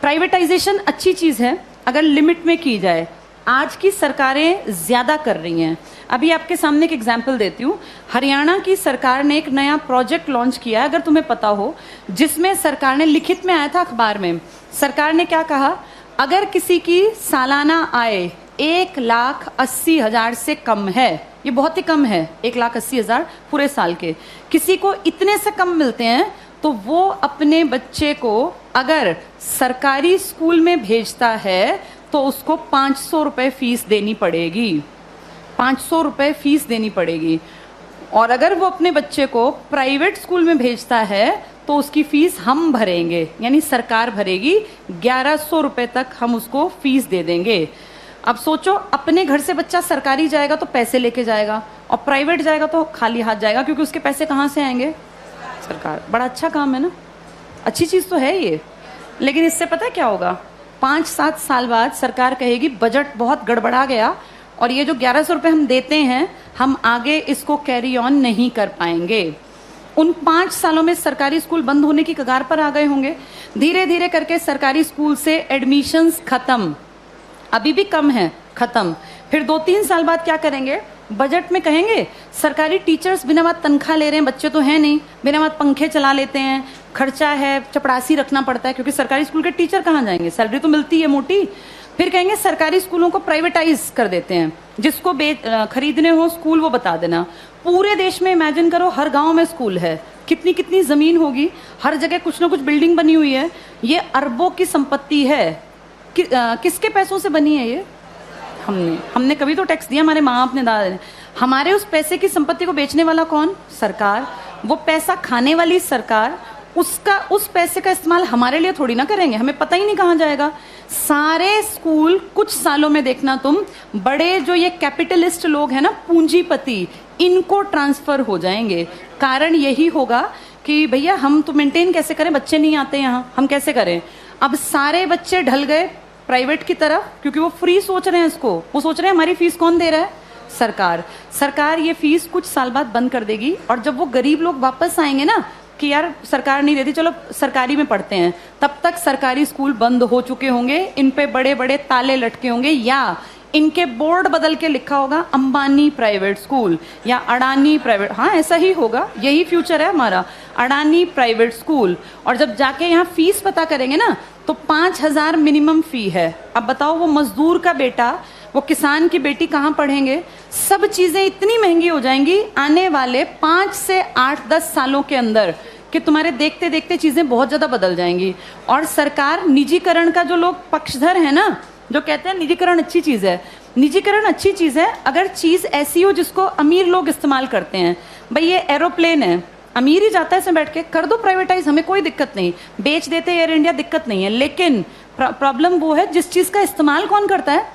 Privatisation अच्छी चीज़ है अगर लिमिट में की जाए। आज की सरकारें ज़्यादा कर रही हैं। अभी आपके सामने एक एग्जाम्पल देती हूँ। हरियाणा की सरकार ने एक नया प्रोजेक्ट लॉन्च किया, अगर तुम्हें पता हो, जिसमें सरकार ने, लिखित में आया था अखबार में, सरकार ने क्या कहा, अगर किसी की सालाना आय 1,80,000 से कम है, ये बहुत ही कम है, 1,80,000 पूरे साल के, किसी को इतने से कम मिलते हैं तो वो अपने बच्चे को अगर सरकारी स्कूल में भेजता है तो उसको 500 रुपये फीस देनी पड़ेगी। 500 रुपये फीस देनी पड़ेगी। और अगर वो अपने बच्चे को प्राइवेट स्कूल में भेजता है तो उसकी फीस हम भरेंगे, यानी सरकार भरेगी। 1,100 रुपये तक हम उसको फीस दे देंगे। अब सोचो, अपने घर से बच्चा सरकारी जाएगा तो पैसे लेके जाएगा और प्राइवेट जाएगा तो खाली हाथ जाएगा, क्योंकि उसके पैसे कहाँ से आएंगे? सरकार। बड़ा अच्छा काम है ना, अच्छी चीज़ तो है ये। लेकिन इससे पता है क्या होगा? 5-7 साल बाद सरकार कहेगी बजट बहुत गड़बड़ा गया और ये जो 1,100 रुपये हम देते हैं, हम आगे इसको कैरी ऑन नहीं कर पाएंगे। उन 5 सालों में सरकारी स्कूल बंद होने की कगार पर आ गए होंगे। धीरे धीरे करके सरकारी स्कूल से एडमिशन्स खत्म, अभी भी कम है, खत्म। फिर 2-3 साल बाद क्या करेंगे? बजट में कहेंगे सरकारी टीचर्स बिना बात तनख्वाह ले रहे हैं, बच्चे तो हैं नहीं, बिना बात पंखे चला लेते हैं, खर्चा है, चपरासी रखना पड़ता है, क्योंकि सरकारी स्कूल के टीचर कहाँ जाएंगे, सैलरी तो मिलती है मोटी। फिर कहेंगे सरकारी स्कूलों को प्राइवेटाइज कर देते हैं, जिसको खरीदने हो स्कूल वो बता देना। पूरे देश में इमेजिन करो, हर गांव में स्कूल है, कितनी कितनी जमीन होगी, हर जगह कुछ ना कुछ बिल्डिंग बनी हुई है। ये अरबों की संपत्ति है। किसके पैसों से बनी है ये? हमने कभी तो टैक्स दिया, हमारे माँ बाप ने, दादा ने। हमारे उस पैसे की संपत्ति को बेचने वाला कौन? सरकार। वो पैसा खाने वाली सरकार। उस पैसे का इस्तेमाल हमारे लिए थोड़ी ना करेंगे, हमें पता ही नहीं कहाँ जाएगा। सारे स्कूल कुछ सालों में देखना तुम, बड़े जो ये कैपिटलिस्ट लोग हैं ना, पूंजीपति, इनको ट्रांसफर हो जाएंगे। कारण यही होगा कि भैया हम तो मेंटेन कैसे करें, बच्चे नहीं आते यहाँ, हम कैसे करें? अब सारे बच्चे ढल गए प्राइवेट की तरफ, क्योंकि वो फ्री सोच रहे हैं इसको। वो सोच रहे हैं हमारी फीस कौन दे रहा है? सरकार। सरकार ये फीस कुछ साल बाद बंद कर देगी, और जब वो गरीब लोग वापस आएंगे ना कि यार सरकार नहीं देती, चलो सरकारी में पढ़ते हैं, तब तक सरकारी स्कूल बंद हो चुके होंगे, इन पे बड़े बड़े ताले लटके होंगे, या इनके बोर्ड बदल के लिखा होगा अंबानी प्राइवेट स्कूल या अडानी प्राइवेट। हाँ, ऐसा ही होगा, यही फ्यूचर है हमारा, अडानी प्राइवेट स्कूल। और जब जाके यहाँ फीस पता करेंगे ना तो 5,000 मिनिमम फी है। अब बताओ, वो मजदूर का बेटा, वो किसान की बेटी कहाँ पढ़ेंगे? सब चीजें इतनी महंगी हो जाएंगी आने वाले 5 से 8-10 सालों के अंदर कि तुम्हारे देखते देखते चीजें बहुत ज्यादा बदल जाएंगी। और सरकार निजीकरण का, जो लोग पक्षधर है ना, जो कहते हैं निजीकरण अच्छी चीज है, निजीकरण अच्छी चीज है अगर चीज ऐसी हो जिसको अमीर लोग इस्तेमाल करते हैं। भाई ये एरोप्लेन है, अमीर ही जाता है इसमें बैठ के, कर दो प्राइवेटाइज, हमें कोई दिक्कत नहीं, बेच देते एयर इंडिया, दिक्कत नहीं है। लेकिन प्रॉब्लम वो है जिस चीज का इस्तेमाल कौन करता है?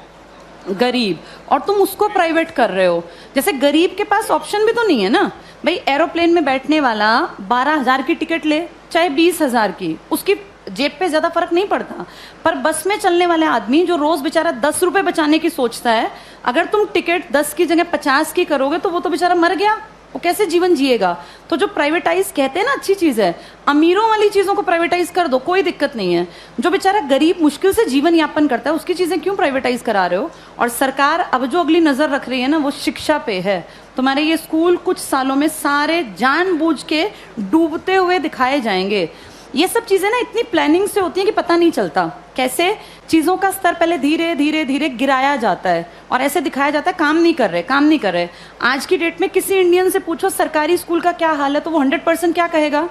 गरीब। और तुम उसको प्राइवेट कर रहे हो। जैसे गरीब के पास ऑप्शन भी तो नहीं है ना। भाई एरोप्लेन में बैठने वाला 12,000 की टिकट ले चाहे 20,000 की, उसकी जेब पे ज्यादा फर्क नहीं पड़ता। पर बस में चलने वाले आदमी जो रोज बेचारा 10 रुपए बचाने की सोचता है, अगर तुम टिकट 10 की जगह 50 की करोगे तो वो तो बेचारा मर गया, वो कैसे जीवन जिएगा? तो जो प्राइवेटाइज कहते हैं ना अच्छी चीज है, अमीरों वाली चीजों को प्राइवेटाइज कर दो, कोई दिक्कत नहीं है। जो बेचारा गरीब मुश्किल से जीवन यापन करता है उसकी चीजें क्यों प्राइवेटाइज करा रहे हो? और सरकार अब जो अगली नजर रख रही है ना, वो शिक्षा पे है। तुम्हारे ये स्कूल कुछ सालों में सारे जानबूझ के डूबते हुए दिखाए जाएंगे। ये सब चीजें ना इतनी प्लानिंग से होती हैं कि पता नहीं चलता कैसे चीजों का स्तर पहले धीरे धीरे धीरे गिराया जाता है और ऐसे दिखाया जाता है काम नहीं कर रहे, काम नहीं कर रहे। आज की डेट में किसी इंडियन से पूछो सरकारी स्कूल का क्या हाल है तो वो 100% क्या कहेगा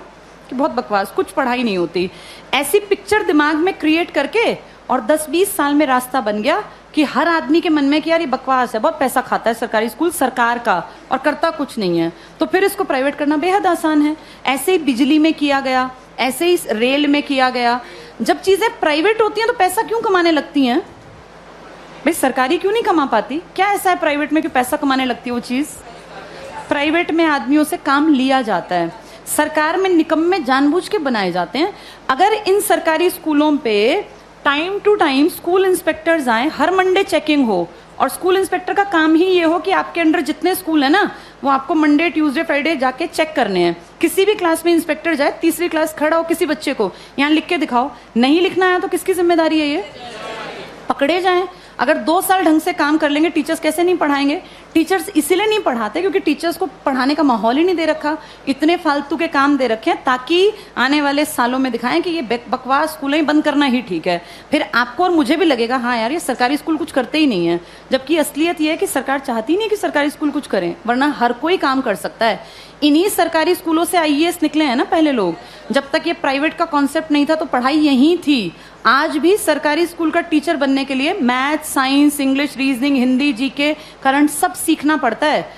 कि बहुत बकवास, कुछ पढ़ाई नहीं होती। ऐसी पिक्चर दिमाग में क्रिएट करके और 10-20 साल में रास्ता बन गया कि हर आदमी के मन में कि यार ये बकवास है, बहुत पैसा खाता है सरकारी स्कूल सरकार का और करता कुछ नहीं है, तो फिर इसको प्राइवेट करना बेहद आसान है। ऐसे ही बिजली में किया गया, ऐसे ही रेल में किया गया। जब चीजें प्राइवेट होती हैं तो पैसा क्यों कमाने लगती हैं? भाई सरकारी क्यों नहीं कमा पाती? क्या ऐसा है प्राइवेट में कि पैसा कमाने लगती है वो चीज? प्राइवेट में आदमियों से काम लिया जाता है, सरकार में निकम्मे जानबूझ के बनाए जाते हैं। अगर इन सरकारी स्कूलों पे time to time school inspectors आए, हर मंडे चेकिंग हो, और स्कूल इंस्पेक्टर का काम ही ये हो कि आपके अंडर जितने स्कूल है ना वो आपको मंडे ट्यूसडे फ्राइडे जाके चेक करने हैं किसी भी क्लास में इंस्पेक्टर जाए, तीसरी क्लास खड़ा हो, किसी बच्चे को यहाँ लिख के दिखाओ, नहीं लिखना आया तो किसकी जिम्मेदारी है? ये पकड़े जाएं। अगर 2 साल ढंग से काम कर लेंगे, टीचर्स कैसे नहीं पढ़ाएंगे? टीचर्स इसीलिए नहीं पढ़ाते क्योंकि टीचर्स को पढ़ाने का माहौल ही नहीं दे रखा। इतने फालतू के काम दे रखे हैं ताकि आने वाले सालों में दिखाएं कि ये बकवास स्कूलें ही बंद करना ही ठीक है। फिर आपको और मुझे भी लगेगा हाँ यार, ये सरकारी स्कूल कुछ करते ही नहीं है, जबकि असलियत ये है कि सरकार चाहती नहीं कि सरकारी स्कूल कुछ करें, वरना हर कोई काम कर सकता है। इन्हीं सरकारी स्कूलों से आईएएस निकले हैं ना पहले लोग। जब तक ये प्राइवेट का कॉन्सेप्ट नहीं था तो पढ़ाई यहीं थी। आज भी सरकारी स्कूल का टीचर बनने के लिए math, science, English, reasoning, Hindi, GK, current सब सीखना पड़ता है।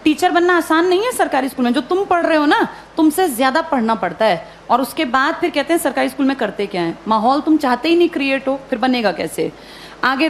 टीचर बनना आसान नहीं है सरकारी स्कूल में। जो तुम पढ़ रहे हो ना, तुमसे ज्यादा पढ़ना पड़ता है। और उसके बाद फिर कहते हैं सरकारी स्कूल में करते क्या है। माहौल तुम चाहते ही नहीं क्रिएट हो, फिर बनेगा कैसे? आगे